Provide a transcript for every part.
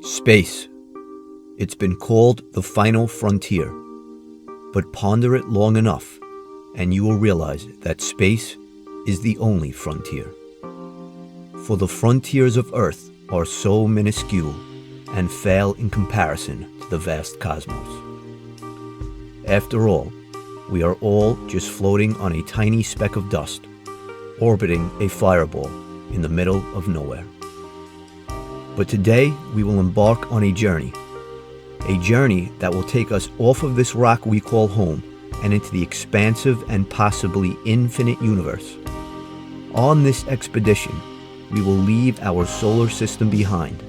Space. It's been called the final frontier. But ponder it long enough, and you will realize that space is the only frontier. For the frontiers of Earth are so minuscule and fail in comparison to the vast cosmos. After all, we are all just floating on a tiny speck of dust, orbiting a fireball in the middle of nowhere. But today we will embark on a journey that will take us off of this rock we call home and into the expansive and possibly infinite universe. On this expedition, we will leave our solar system behind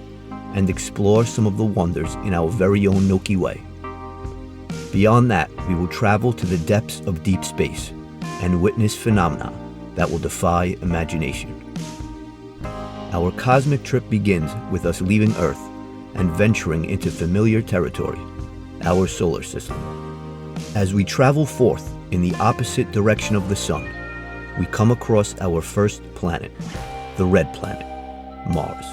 and explore some of the wonders in our very own Milky Way. Beyond that, we will travel to the depths of deep space and witness phenomena that will defy imagination. Our cosmic trip begins with us leaving Earth and venturing into familiar territory, our solar system. As we travel forth in the opposite direction of the sun, we come across our first planet, the red planet, Mars.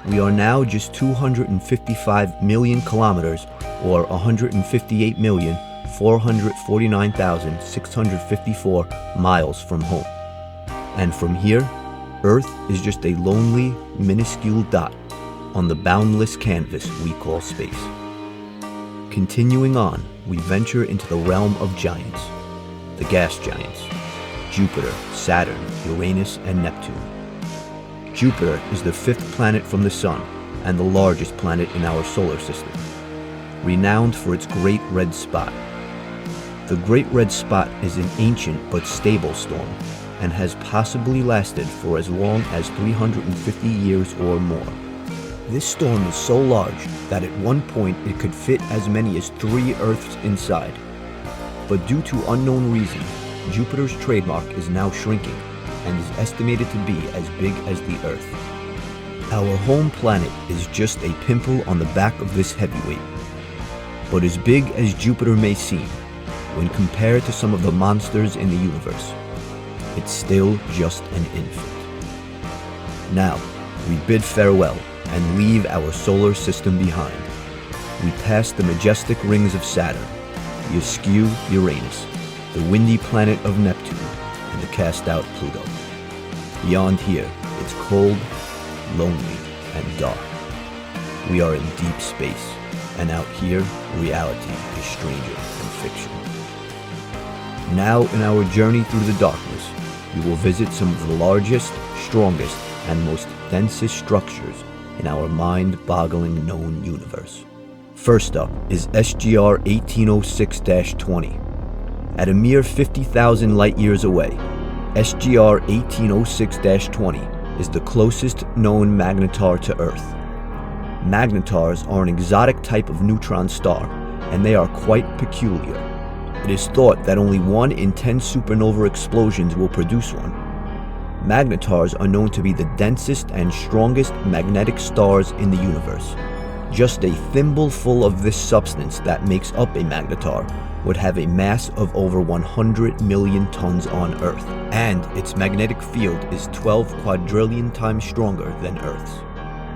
We are now just 255 million kilometers, or 158,449,654 miles from home. And from here, Earth is just a lonely, minuscule dot on the boundless canvas we call space. Continuing on, we venture into the realm of giants, the gas giants, Jupiter, Saturn, Uranus, and Neptune. Jupiter is the fifth planet from the Sun and the largest planet in our solar system, renowned for its Great Red Spot. The Great Red Spot is an ancient but stable storm and has possibly lasted for as long as 350 years or more. This storm is so large that at one point it could fit as many as 3 Earths inside. But due to unknown reason, Jupiter's trademark is now shrinking and is estimated to be as big as the Earth. Our home planet is just a pimple on the back of this heavyweight. But as big as Jupiter may seem, when compared to some of the monsters in the universe, it's still just an infant. Now, we bid farewell and leave our solar system behind. We pass the majestic rings of Saturn, the askew Uranus, the windy planet of Neptune, and the cast-out Pluto. Beyond here, it's cold, lonely, and dark. We are in deep space, and out here, reality is stranger than fiction. Now, in our journey through the darkness, we will visit some of the largest, strongest, and most densest structures in our mind-boggling known universe. First up is SGR 1806-20. At a mere 50,000 light-years away, SGR 1806-20 is the closest known magnetar to Earth. Magnetars are an exotic type of neutron star, and they are quite peculiar. It is thought that only 1 in 10 supernova explosions will produce one. Magnetars are known to be the densest and strongest magnetic stars in the universe. Just a thimbleful of this substance that makes up a magnetar would have a mass of over 100 million tons on Earth, and its magnetic field is 12 quadrillion times stronger than Earth's.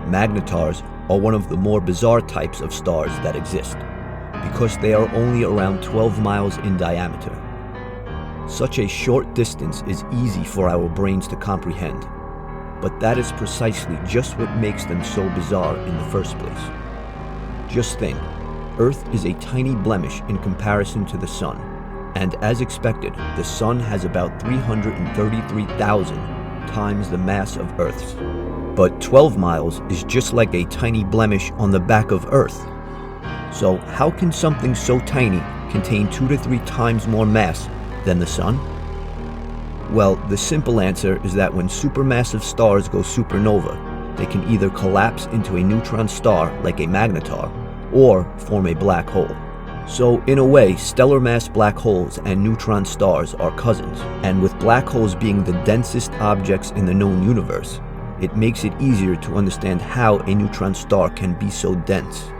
Magnetars are one of the more bizarre types of stars that exist, because they are only around 12 miles in diameter. Such a short distance is easy for our brains to comprehend, but that is precisely just what makes them so bizarre in the first place. Just think, Earth is a tiny blemish in comparison to the Sun, and as expected, the Sun has about 333,000 times the mass of Earth's. But 12 miles is just like a tiny blemish on the back of Earth. So how can something so tiny contain 2 to 3 times more mass than the Sun? Well, the simple answer is that when supermassive stars go supernova, they can either collapse into a neutron star like a magnetar, or form a black hole. So in a way, stellar mass black holes and neutron stars are cousins, and with black holes being the densest objects in the known universe, it makes it easier to understand how a neutron star can be so dense.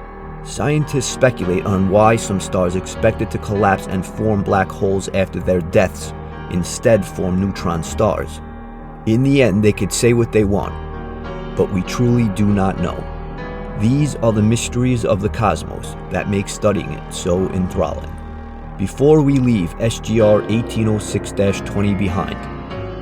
Scientists speculate on why some stars expected to collapse and form black holes after their deaths instead form neutron stars. In the end, they could say what they want, but we truly do not know. These are the mysteries of the cosmos that make studying it so enthralling. Before we leave SGR 1806-20 behind,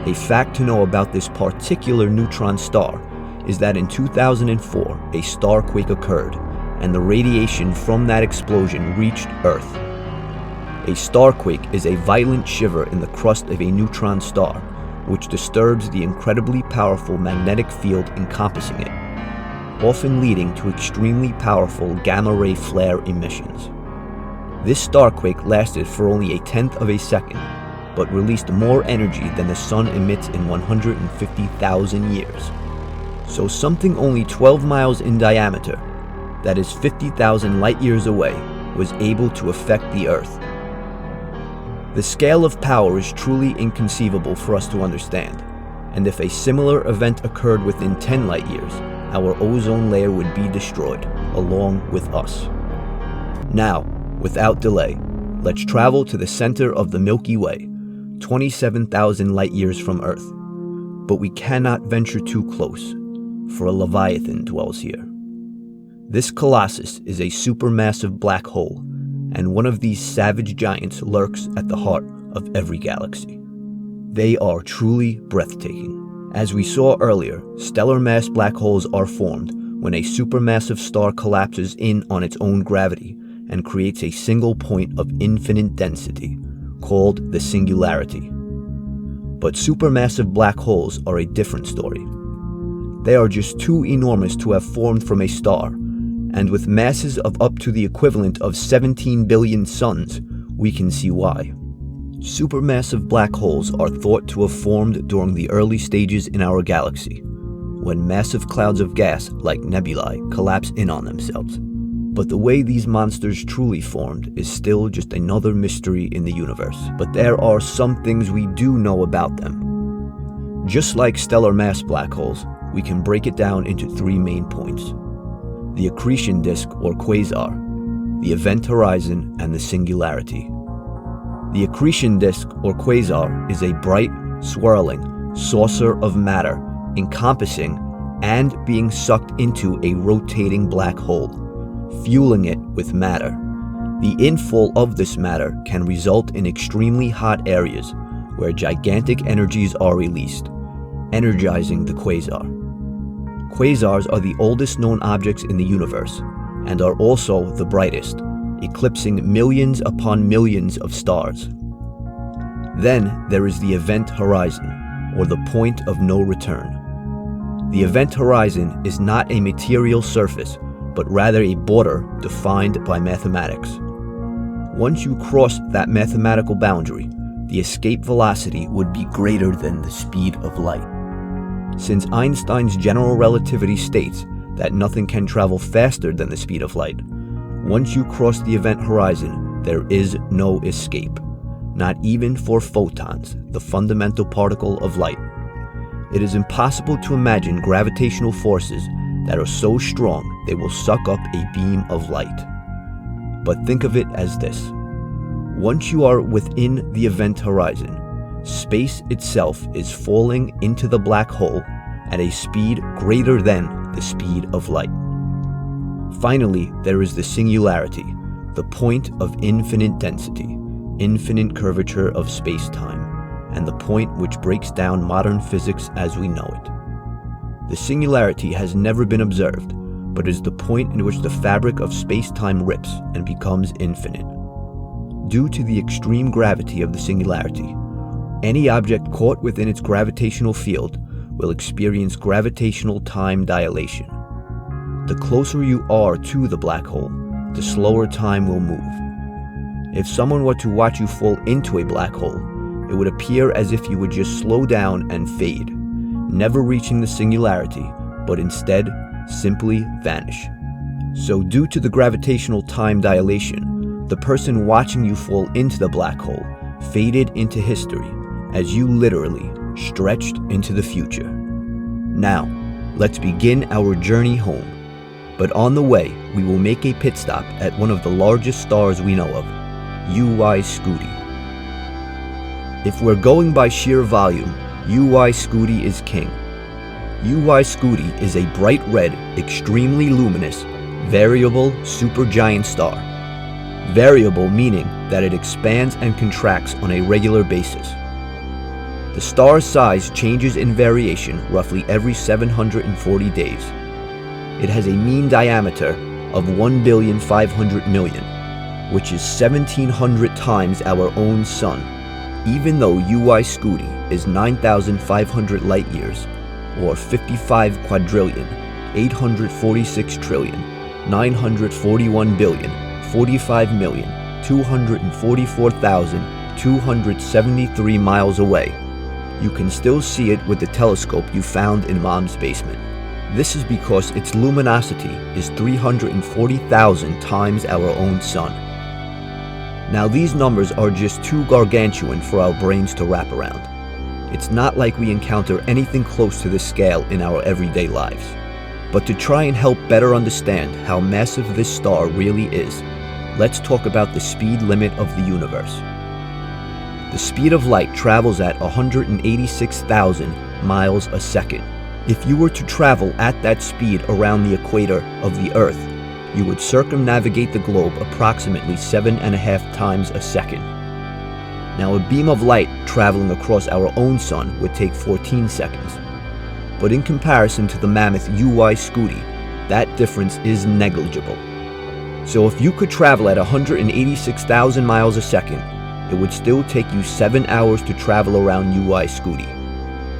a fact to know about this particular neutron star is that in 2004, a starquake occurred, and the radiation from that explosion reached Earth. A starquake is a violent shiver in the crust of a neutron star, which disturbs the incredibly powerful magnetic field encompassing it, often leading to extremely powerful gamma-ray flare emissions. This starquake lasted for only a tenth of a second, but released more energy than the sun emits in 150,000 years. So something only 12 miles in diameter, that is 50,000 light-years away, was able to affect the Earth. The scale of power is truly inconceivable for us to understand, and if a similar event occurred within 10 light-years, our ozone layer would be destroyed, along with us. Now, without delay, let's travel to the center of the Milky Way, 27,000 light-years from Earth. But we cannot venture too close, for a Leviathan dwells here. This colossus is a supermassive black hole, and one of these savage giants lurks at the heart of every galaxy. They are truly breathtaking. As we saw earlier, stellar mass black holes are formed when a supermassive star collapses in on its own gravity and creates a single point of infinite density, called the singularity. But supermassive black holes are a different story. They are just too enormous to have formed from a star, and with masses of up to the equivalent of 17 billion suns, we can see why. Supermassive black holes are thought to have formed during the early stages in our galaxy, when massive clouds of gas, like nebulae, collapse in on themselves. But the way these monsters truly formed is still just another mystery in the universe. But there are some things we do know about them. Just like stellar mass black holes, we can break it down into three main points: the accretion disk or quasar, the event horizon, and the singularity. The accretion disk or quasar is a bright, swirling saucer of matter encompassing and being sucked into a rotating black hole, fueling it with matter. The inflow of this matter can result in extremely hot areas where gigantic energies are released, energizing the quasar. Quasars are the oldest known objects in the universe and are also the brightest, eclipsing millions upon millions of stars. Then there is the event horizon, or the point of no return. The event horizon is not a material surface, but rather a border defined by mathematics. Once you cross that mathematical boundary, the escape velocity would be greater than the speed of light. Since Einstein's general relativity states that nothing can travel faster than the speed of light, once you cross the event horizon, there is no escape, not even for photons, the fundamental particle of light. It is impossible to imagine gravitational forces that are so strong they will suck up a beam of light. But think of it as this: once you are within the event horizon, space itself is falling into the black hole at a speed greater than the speed of light. Finally, there is the singularity, the point of infinite density, infinite curvature of space-time, and the point which breaks down modern physics as we know it. The singularity has never been observed, but is the point in which the fabric of space-time rips and becomes infinite. Due to the extreme gravity of the singularity, any object caught within its gravitational field will experience gravitational time dilation. The closer you are to the black hole, the slower time will move. If someone were to watch you fall into a black hole, it would appear as if you would just slow down and fade, never reaching the singularity, but instead simply vanish. So due to the gravitational time dilation, the person watching you fall into the black hole faded into history as you literally stretched into the future. Now, let's begin our journey home. But on the way, we will make a pit stop at one of the largest stars we know of, UY Scuti. If we're going by sheer volume, UY Scuti is king. UY Scuti is a bright red, extremely luminous, variable supergiant star. Variable meaning that it expands and contracts on a regular basis. The star's size changes in variation roughly every 740 days. It has a mean diameter of 1,500,000,000, which is 1,700 times our own Sun, even though UY Scuti is 9,500 light years, or 55 quadrillion, 846 trillion, 941 billion, 45,244,273 miles away. You can still see it with the telescope you found in Mom's basement. This is because its luminosity is 340,000 times our own Sun. Now these numbers are just too gargantuan for our brains to wrap around. It's not like we encounter anything close to this scale in our everyday lives. But to try and help better understand how massive this star really is, let's talk about the speed limit of the universe. The speed of light travels at 186,000 miles a second. If you were to travel at that speed around the equator of the Earth, you would circumnavigate the globe approximately 7.5 times a second. Now, a beam of light traveling across our own Sun would take 14 seconds. But in comparison to the mammoth UY Scuti, that difference is negligible. So if you could travel at 186,000 miles a second, it would still take you 7 hours to travel around UY Scuti.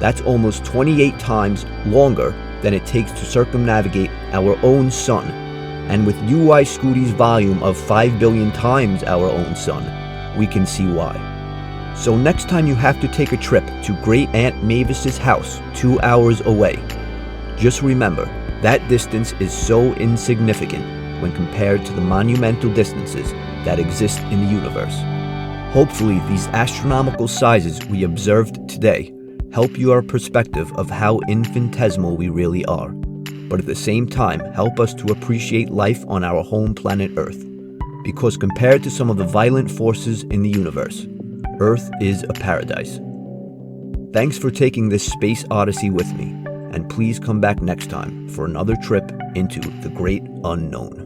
That's almost 28 times longer than it takes to circumnavigate our own Sun. And with UY Scuti's volume of 5 billion times our own Sun, we can see why. So next time you have to take a trip to Great Aunt Mavis's house 2 hours away, just remember that distance is so insignificant when compared to the monumental distances that exist in the universe. Hopefully these astronomical sizes we observed today help your perspective of how infinitesimal we really are, but at the same time help us to appreciate life on our home planet Earth. Because compared to some of the violent forces in the universe, Earth is a paradise. Thanks for taking this space odyssey with me, and please come back next time for another trip into the great unknown.